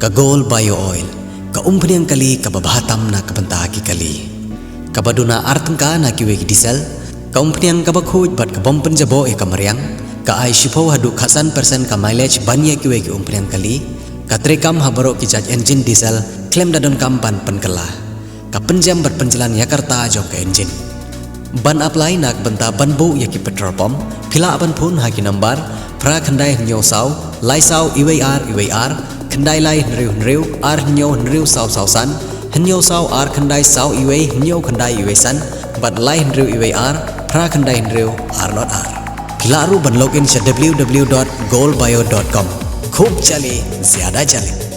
ka Gold Bio Oil, ka umpanyang kali ka babahatam na kabantaki kali. Kabaduna artangka na kiwegi diesel, ka umpanyang kabakhuj bat ka bompen jabo e kamaryang, ka ay shipo hadu khasan persen ka mileage banya kiwegi umpanyang kali, ka trekam habaro kijaj engine diesel klaim dadon kam ban penkala, ka penjam berpenjalan Yakarta jong ka engine. Ban apply nak banta ban bu yaki petrol pump, pila ban pun haki nambar, pra khandai hnyo saw, lai saw iwar, khandai lai nriu ar hnyo nriu saw san, hnyo saw ar khandai saw iwai hnyo khandai iwai san, bat lai nriu iwar, pra khandai nriu ar not ar. Pila ru ban login sa www.goldbio.com. Khub chale, zyada chale.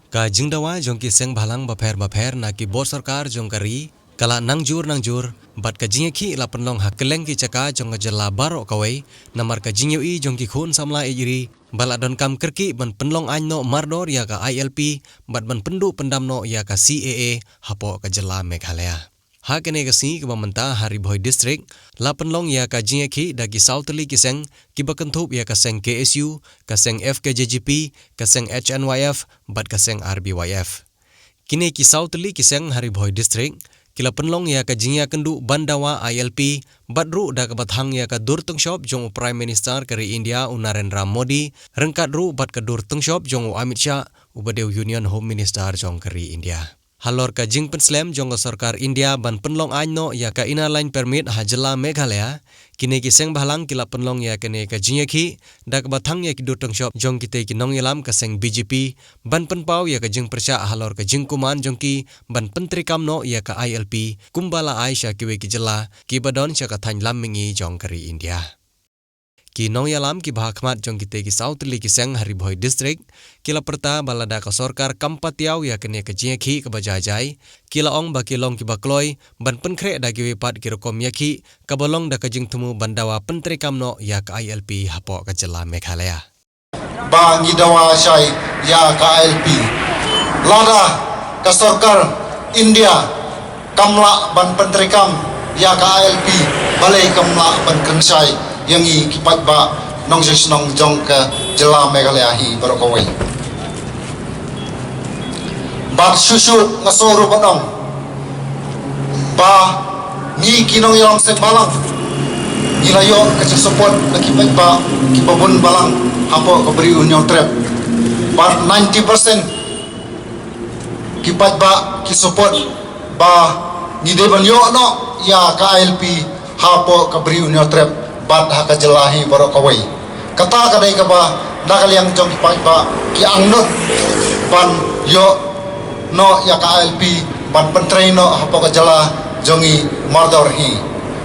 Ka jingdawa jong ki seng bhalang bapher na ki bor sarkar jong kari kala nangjur bat ka jingeki la penlong hakeleng ki caka jong jela baro kawai namar ka jingyu jong ki khun samla ijri baladon kam kerki ban penlong anyno mardor ya ka ILP bat ban pendu pendamno ya ka CAA hapo ka jela Meghalaya. Ha kene ka si ka mamanta Hari Boy district la penlong ya ka jingeki da ki sautli ki seng ki bakentup ya ka seng KSU ka seng FKJGP ka seng HNYF bat ka seng RBYF. Kini ki sautli ki seng Hari Boy district kila penlong ya ka jingya kendu bandawa ILP badru da ka bathang ya ka dur tungshop jong Prime Minister kari India Narendra Modi rengkat ru bat ka dur tungshop jong Amit Shah ubadeu Union Home Minister jong kari India. halor ka jing penslam jong sarkar India ban penlong aino ya ka ina line permit ha jela Meghalaya kini ki seng bhalang kila penlong ya kene ka jingekhi dak bathang ya ki dotong shop jong kite ki nong yalam ka seng BJP ban penpau ya ka jing persya halor ka jing kuman jong ki ban pentri kamno ya ka ILP kumbala Aisha kiwe ki jela ki badon cha ka thain lam mingi jong kari India ki nong yalam ki bahakmat jong kite ki South li ki seng Haribhoi district kila perta balada ka sorkar kampatiau ya kene ka jingekhi ka bajajai kila ong ba kilong ki bakloi ban penkhre da ki wepat ki rokom yakhi ka bolong da ka jing thumu bandawa pentri kamno ya ka ILP hapo ka jela Meghalaya ba ngidawa syai ya ka ILP lada ka sorkar India kamla ban pentri kam ya ka ILP balai kamla ban kensai yang i kipat ba nong nong jong ke jela Meghalaya hi barokawai bat susu ngasoro badong ba ni kinong yang sembalang ilayo kecik support nakipat ba kibabun balang hapo kaberi union trap bat 90% kipat ba ki support ba ni deban yo no ya ka ILP hapo kaberi union trap bat haka jelahi barokawai kata kadai ka ba nakal yang jong kipat ba ki angnut ban yo no ya ka ILP ban pentrei no hapo ka jela jongi mardor hi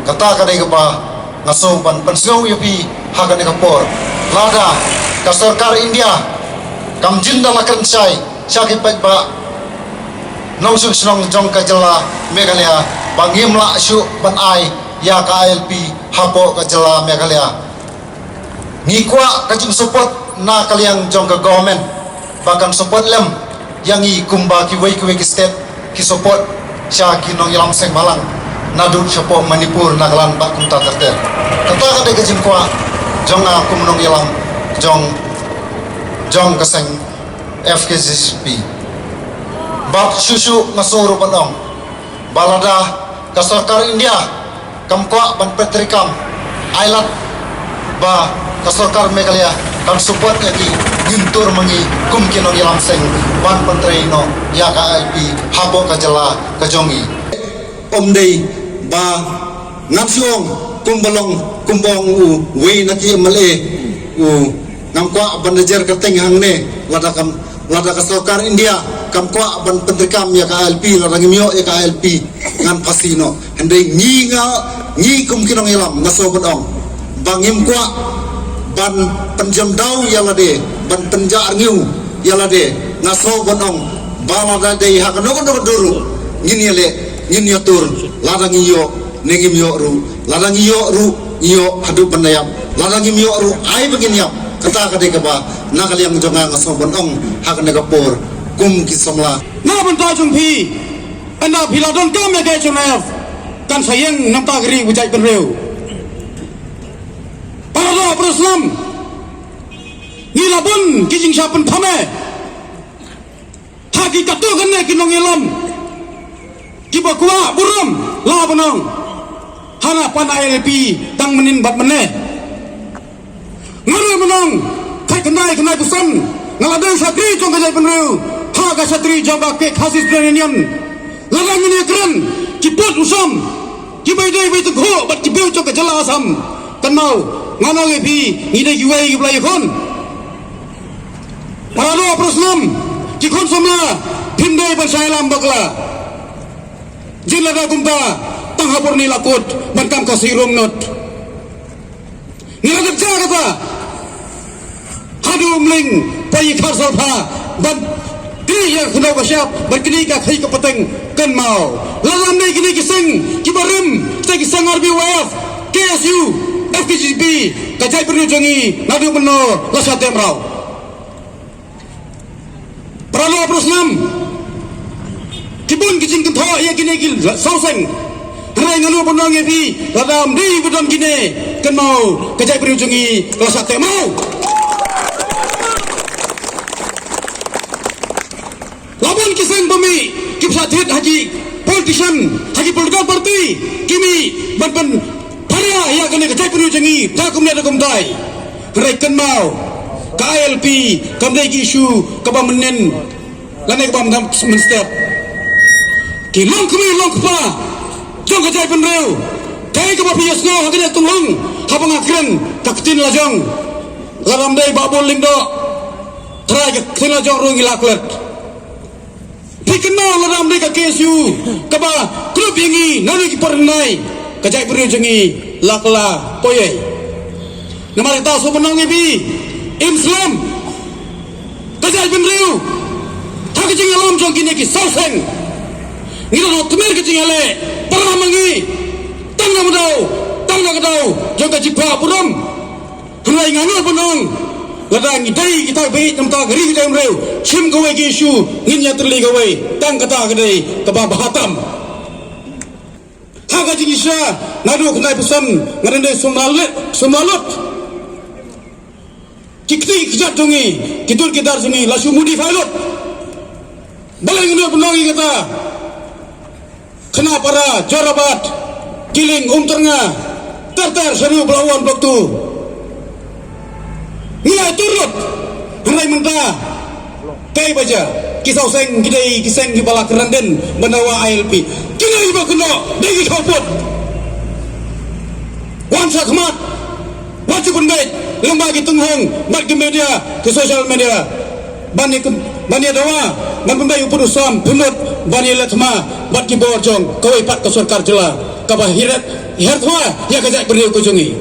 kata kadai ka ba ngaso ban pensong yupi haka ne kapor lada ka sarkar India kam jinda lakan sai syaki pat ba nong sung snong jong ka jela Meghalaya bangim la syu ban ai ya ka ILP hapo ka jela Meghalaya ngikwa ka jing support na kaliang jong ka government bahkan support lem yang i kumba ki wei ki state ki support sya ki nong yalam seng balang nadut syapo Manipur nagalan ba kumta terter kata ka de jing kwa jong a kum nong yalam jong ka seng FKCP bab susu ngasoro padong balada ka sarkar India kamkwa ban petrikam ailat ba ka sarkar Meghalaya kan support yaki gintur mangi kum kinong yalam seng ban pentreno ya ka ILP habo ka jela ka jongi omdei ba ngapsiong kumbalong kumbong u wei naki male u ngangkwa ban nejer ka teng hangne lada ka sarkar India kamkwa ban pentrikam ya ka ILP lada ngimyo ya ka ILP ngan pasino handai ngi kum kinong yalam ngaso badong bangim kwa ban penjam dau yalade ban penjar ngiu yalade ngaso badong balada dei hakano kono duru ngin yatur lada ngiyo nengim yo ru lada ngiyo ru ngiyo hadu bandayam lada ngim yo ru ai begin yam kata kade ka ba nakal yang jonga ngaso badong hakane kapor kum kisamla na ban ta jung phi anda philadon kam ya ke chunaf kan sayang namta gri bujai penreu para Islam ni labun kijing siapen thame haki katu kene kinong ilam kibakwa burum la bunong hana pan ILP tang menin bat mene ngaru bunong kai kenai kusan ngaladang satri jong kajai penreu ha ka satri jaga ke khasis drenian ladang ini keren kipot usam kibai dai bai tu go bat kibeu jong ka jala asam kanau ngano ge pi ide yuai gi blai khon paralo proslam ki khon somla phindai ban sailam bakla jila da kumta tanghapur ni lakut ban kam ka sirum not niragat ja kata hadu mling pai khar salpha ban kini ya khunau ka syap ban kini ka khai ka pateng kan mau lalam nei kini kiseng kibarim ta kisang RBWF KSU FKCP kajai perlu jongi nadu meno lasat demrau pralo proslam kibun kijing kentho ya kini gil sauseng rai ngalu bonong epi ladam di budon kine kan mau kajai perlu jongi lasat demrau labun kiseng bumi kipsathit haji politician haji political party kimi ban Haria ya kene kajai perlu jengi takum ne takum tai rekan mau KLP kamdai ki isu kabam menen lane kabam men step ki long kemi long kpa jong kajai penreu kai ka bapi yasno hakene tunghung habang akren taktin lajong laram dei babol lingdo trai ka khin lajong rung ilaklet pikno laram dei ka kesu kaba klub yangi nani ki pernai kajai penreu jengi lakla poye namari ta so menang bi Islam kajai penreu thak jing alam jong kini ki sauseng ngira no tumer ke jing ale pernah mangi tang na kadau jong ka jipa puram hanai ngano penong ladang idai kita be namta gari kita mreu chim gowe ki shu nginya terli gowe tang kata kadai ka ba bahatam thak jing isha nadu kunai pesan ngarende somalut kikti kijat jongi kitul kidar jongi lasu mudi failot balai ngino penongi kata kena para jarabat kiling tengah terter seru pelawan blok tu nilai turut hanai mentah kai baja kisau seng kidai kiseng di bala keranden menawa ALP kini iba kena degi kaput wan sakmat wajib baik lembaga tunghang mat ke media ke sosial media bani dawa man pembai upurusan pemut bani letma bat ki borjong kawai pat ke sarkar jela kabah hirat hertwa ya kajak beriu kujongi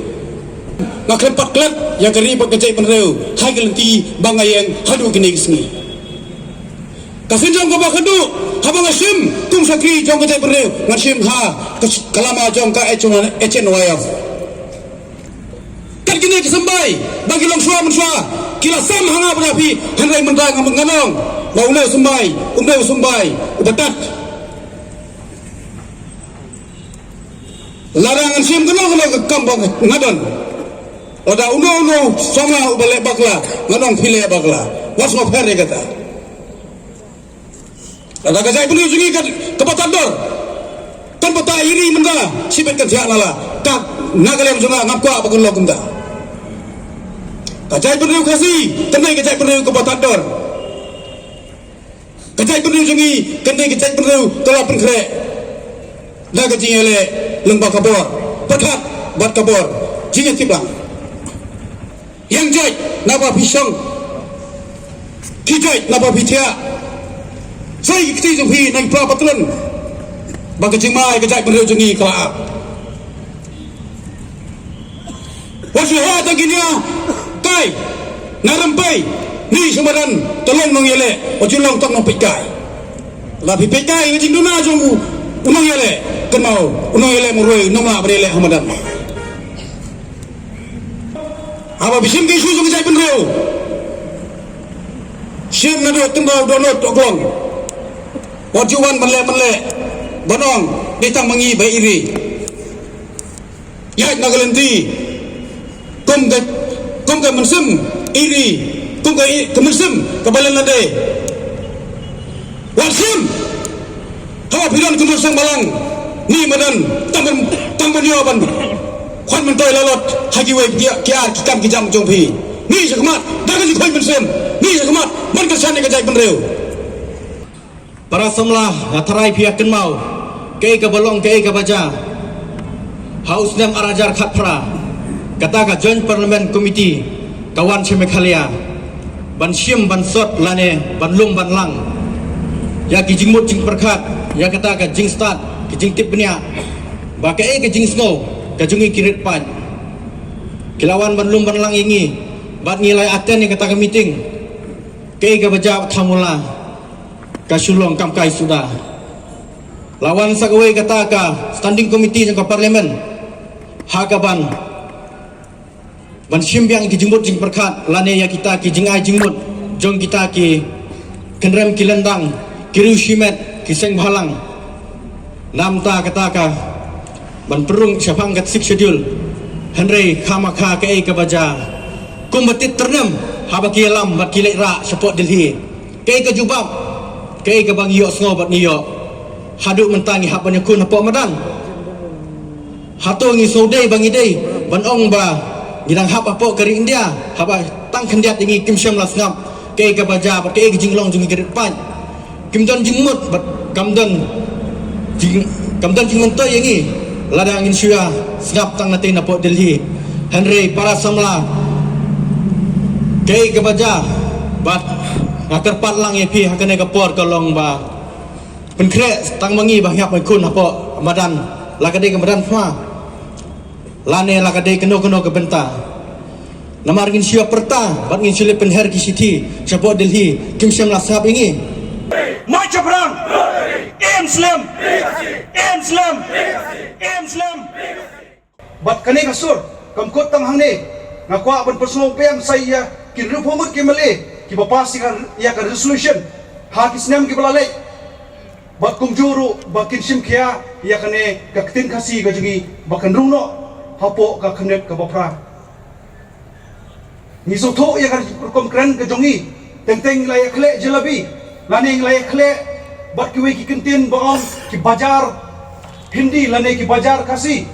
ngakrem pat klat ya kari pat kajak beriu hai gelenti bangayeng hadu kini kisngi kasinjong kabah kadu habang asim tung sakri jong kajak beriu ngasim ha kalama jong ka echen wayaf kan kini kesembai bagi longsua mensua kila sam hanga berapi hanrai mendang nganong ba unai sumbai ubatat larangan sim kenal ke kampung ngadon ada uno sama ubale bakla nganong pile bakla was no pere kata ada kajai pun jungi ke patador kan pata iri menda sibet kan siak lala tak nagalem junga ngapka bakun lokumda kajai pun kasih tenai kajai pun ke patador kajai pun jungi kendai kajai pun telah penkre dah kajing ele lembah kabor pekat bat kabor jingat tibang yang jai napa pisang kijai napa pitia saya ikti jumpi naik pra patron bagi jingmai kejai beriu jungi kelak wasuha tangkinya kai narempai ni semadan tolong nong yele ojulong tong nong pikai tapi pikai ngajing duna jongku unong yele kenau unong yele murui nomla berele hamadan apa bisim ke isu kejai beriu siap nado tembau donot oglong wajuan menle bonong ditang mengi bayi iri ya nagalenti kum ke mensem iri kum ke mensem kebalan nade wasim hawa piran kundur sang balang ni madan tangban yaban kwan mentoy lalot hagi we kia kikam kijam jongpi ni sakmat dagan di koi mensem ni sakmat man kesan kejai penreu para semlah ngatarai pihak kenmau kei ke belong kei ke baja haus nem arajar khatpra kata ka joint parliament committee kawan semekhalia ban sim ban sot lane ban lum ban lang ya ki jingmut jing perkhat ya kata ka jing start ki jing tipnya ba kei ke jing snow ka jungi kirit pan kilawan ban lum ban lang ingi bat nilai aten yang kata ka meeting kei ke baja thamula kasulong kamkai sudah lawan sagawai kata ka standing committee jangka parlimen hakaban ban simbiang ki jingmut jing perkhat lane ya kita ki jingai jingmut jong kita ki kenrem ki lendang ki riusimet ki seng bhalang namta kata ka ban perung syapang kat sik schedule henry khamakha ke ka baja kumbatit ternem habaki alam bat ki lera support delhi ke ka jubab kei ke bang yok sngo bat ni yok haduk mentangi hak banyak kun apa madan hato ngi sodei bang idei ban ong ba ngidang hap apa kari India haba tang kendiat ingi kim syam las ngap kei ke baja bat kei ke jinglong jungi gerit pan kim don jingmut bat kamdon Kamdan jing mentoi yangi lada angin syua snap tang natin na po Delhi Henry para samla kay kebaja bat ngaterpat lang yapi hakane kapor kolong ba penkre tang mangi ba yak kun apo madan lakade kemadan fa lane lakade keno ke benta namar ngin syua perta bat ngin syule penher ki city chapo Delhi kim syam la sap ingi March perang Islam bat kani kasur kamkot tang hang ni ngakwa ban personal pem saya ki rupomut ki male ki bapasi kan ya ka resolution ha ki snem ki balale bat kumjuru bakin sim kia ya kane ka tin kasi ga jugi bakan rungno hapo ka khanet ka bapra ni so tho ya ka kom kran ka jongi teng la ya khle jalabi laning la ya khle bat ki wi ki kintin baon ki bajar hindi lane ki bajar kasi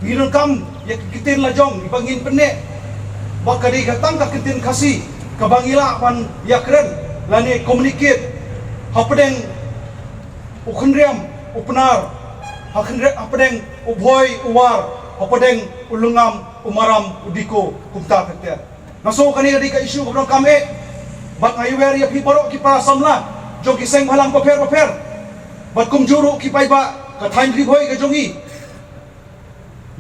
ngirun kam ya kitin la jong ibangin pene bakari katang ka kitin kasi kabangila pan ya kren lane communicate hapdeng ukhenriam upnar hapdeng ubhoy uwar hapdeng ulungam umaram udiko kumta keter naso kani di ka issue ko kame bat aywer ya piparo ki para samla jong ki seng halang paper bat kumjuru ki paiba ka thain ri boy ka jongi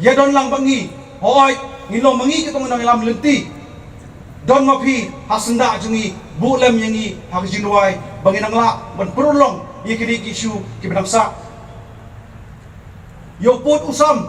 ya don lang bangi hoy ngilo mangi ka tong nang lam lenti don mapi hasenda jungi bulem yangi hak jinwai bangi nang la ban perulong ye kidi isu ki bedangsa yo pot usam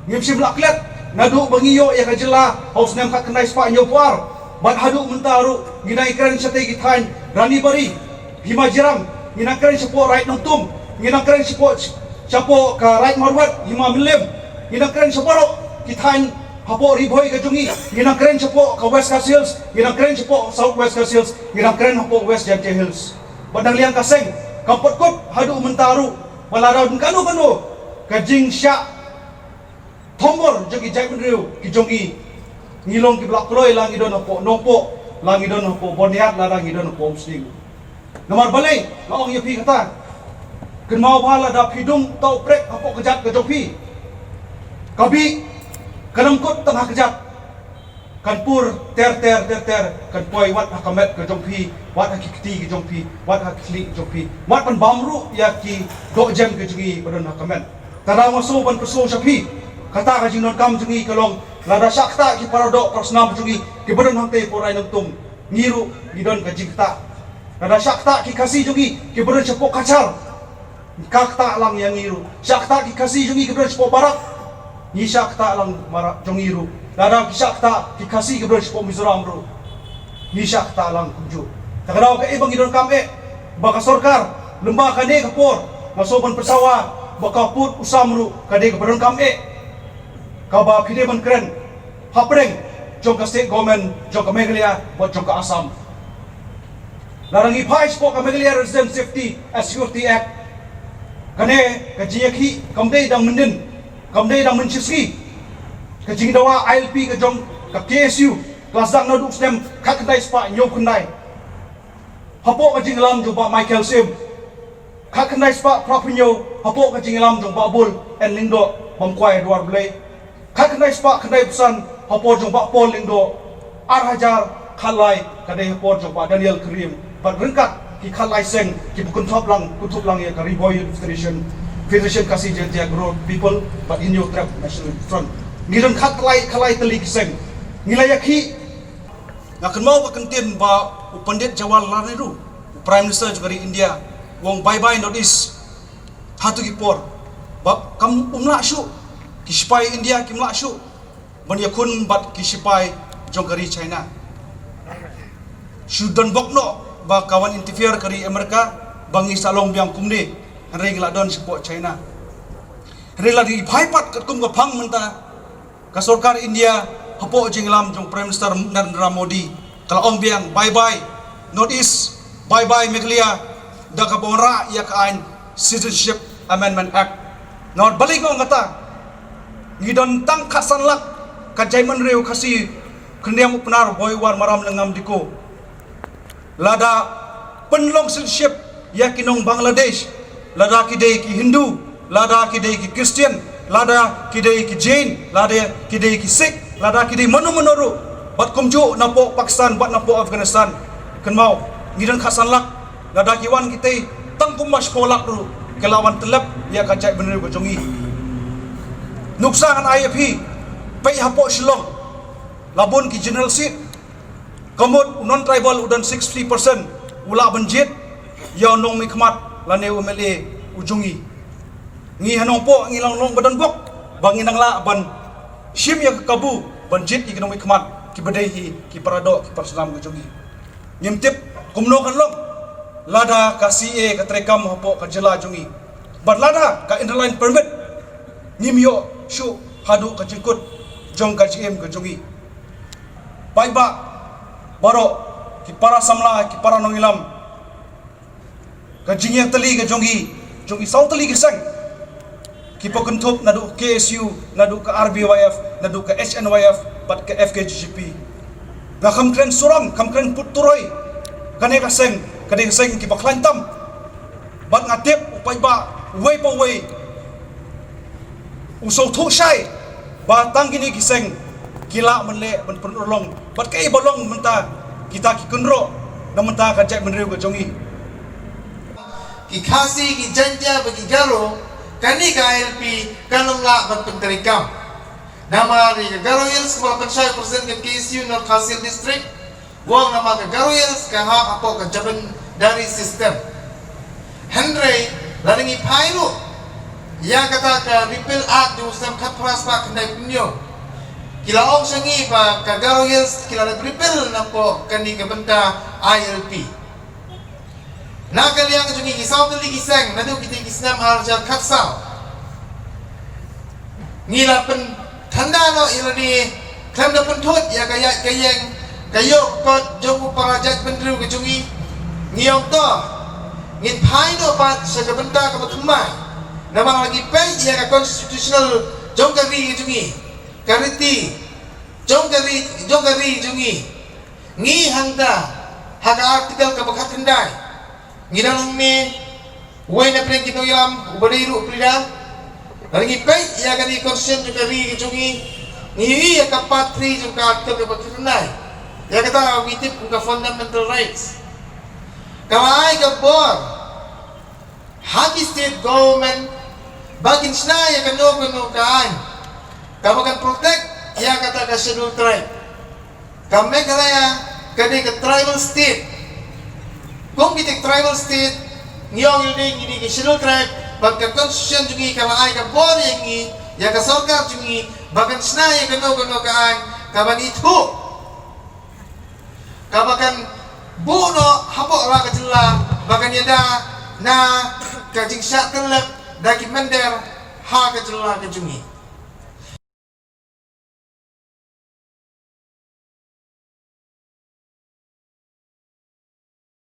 ngimsim laklet nadu bangi yo ya ka jela haus nem ka kenai spa nyo par ban hadu mentaru nginai kran sate ki thain rani bari hima jiram nginai kran sepo right nong tum nginai kran sepo chapo ka right marwat hima milim nginang keren seporo kitain hapo riboy ka jungi nginang keren sepo ka west Khasi Hills nginang keren sepo south west Khasi Hills nginang keren hapo west Jante Hills badang liang kaseng kampot kop hadu mentaru malaraw dun kanu kajing sya tombor jogi jaipen riu ki jongi ngilong ki blak kloy lang idon hapo nopo lang idon hapo boniat lang idon hapo msting nomor balai laong yepi kata kenmau bala da pidung tau prek hapo kejat ke jopi kabi kanamkot tengah kejat kanpur ter kan poi wat hakamet ke jongpi wat hakikti ke jongpi wat hakli ke jongpi wat pan bamru ya ki do jam ke jungi badan hakamet tara maso ban perso sapi kata ka jinon kam jungi kalong lada sakta ki parodok persnam jungi ki badan hangte porai nangtum ngiru gidon ka jingta lada sakta ki kasi jungi ki badan sepok kacar kakta lang yang ngiru sakta ki kasi jungi ki badan sepok barak ni sakta lang mara jongiru dada ki sakta ki kasi ke bros po Mizoram ro ni sakta lang kunju takadaw ka ibang idon kame baka sorkar lemba kade kapor masoban persawa baka put usam ro kade ka baron kame kaba pide ban kren hapreng jong ka state government jong ka Meghalaya bot jong ka Assam larang ipai po ka Meghalaya Resident Safety and Security Act kane ka jiyaki kamdei dang mendin kamdei dang menchiski kajing dawa ILP ka jong ka KSU kelas dang naduk stem kakdai spa nyop kendai hapo kajing lam jong ba Michael Sim kakdai spa propinyo hapo kajing lam jong ba Bul en Lindo bamkwai duar blai kakdai spa kendai pesan hapo jong ba Paul Lindo Hajar khalai kadai hapo jong ba Daniel Karim bat rengkat ki khalai seng ki bukun top lang kutup lang ya ka Riboy Federation Khasi Jatiak Road people but in your trap national front ngiron khalai telik seng ngilayaki ngakan mau bakentin ba Pandit Jawaharlal Nehru Prime Minister dari India wong bye bye notice hatu gipor ba kam umla syu kisipai India kimla syu ban yakun bat kisipai jongkari China sudan bokno ba kawan interfere kari Amerika bangi salong biang kumde Henry Gladon support China. Henry lagi bhaipat ketkum ke phang menta ka sarkar India hapo jinglam jong Prime Minister Narendra Modi kalau ong biang bye bye North East bye bye Meghalaya da ka bonra ya ka ain Citizenship Amendment Act. Nor balik ko ngata ngidon tang kasanlak ka jaiman reu kasi kendiam upnar boy war maram lengam diko. Lada penlong citizenship ya kinong Bangladesh lada kidai ki Hindu, lada kidai ki Kristian, lada kidai ki Jain, lada kidai ki Sikh, lada kidai manu-menuru bat kumju napo Pakistan, bat napo Afghanistan. Kan mau ngidan khasan lak lada ki wan kita tangkum mas polak dulu kelawan telap ya kacai bener gojongi. Nuksangan IFP pai hapo Shillong labun ki general seat komod non tribal udan 60% ula banjit ya nong mikmat lane UMLA ujungi ngi hanong po ngi lang long badan bok bangi nang la ban shim ya kabu banjit ki nong mikmat ki badai ki parado ki parsulam ujungi nyemtip kumno kan long lada ka CA ka trekam hapo ka jela jungi bat lada ka interline permit nimyo shu hadu ka jingkut jong ka GM ka jungi baiba baro ki para samla ki para nongilam ka jingya tali ka jongi saw tali ka sang ki pokentup nadu KSU nadu ka RBYF nadu ka HNYF pat ka FKGGP na kamkren suram kamkren puturoy kane ka seng ki baklantam bat ngatip baiba way pa way usaw thu shai ba tanggini ki seng kila menle ben penolong bat kai bolong menta kita ki kunro na menta ka jai menriu ka jongi ki khasi ki janja bagi garo kani ka LP kanong la ban penterikam nama ri garo yels kepala pensai presiden ke KSU North Khasil District buang nama ke garo yels ka ha apo ka jaban dari sistem Henry laringi pailu yang kata ka repeal act di usam khat pras pa kendai punyo kila ong sangi pa kagaro yels kila na repeal na po kani ka benta ILP nakaliang jungi kisaw tali kisang nadu kita kisnam harja khatsal ngila pen thanda no ilani klam na pentot ya kaya kayeng kayo ko jogu parajat pendru ke jungi ngiyong to ngin pai no pa sa ka benta ka matumai namang lagi pe ya ka constitutional jongkari ke jungi kariti jongkari jungi ngi hangda haka artikel ka bakat kendai ngilang ni way na pren kito ilam ubadiru prida lagi pe ya ka di konsen jongkari ke jungi ngi ya ka patri jong ka artikel ka bakat kendai ya kata witip ka fundamental rights kawai ka bor haki state government bagin sna ya ka no kaan kabakan protect ya kata ka scheduled tribe kami kalaya kadi ka tribal state kung bitik tribal state ngiyong ini ka scheduled tribe bagka constitution jungi kalaay ka bor yangi ya ka sarkar jungi bagan sna ya ka no kaan kaban itu kabakan buno hapo ra ka jilla bagan yada na kajing syak kelep daki mender ha ka jilla ka jungi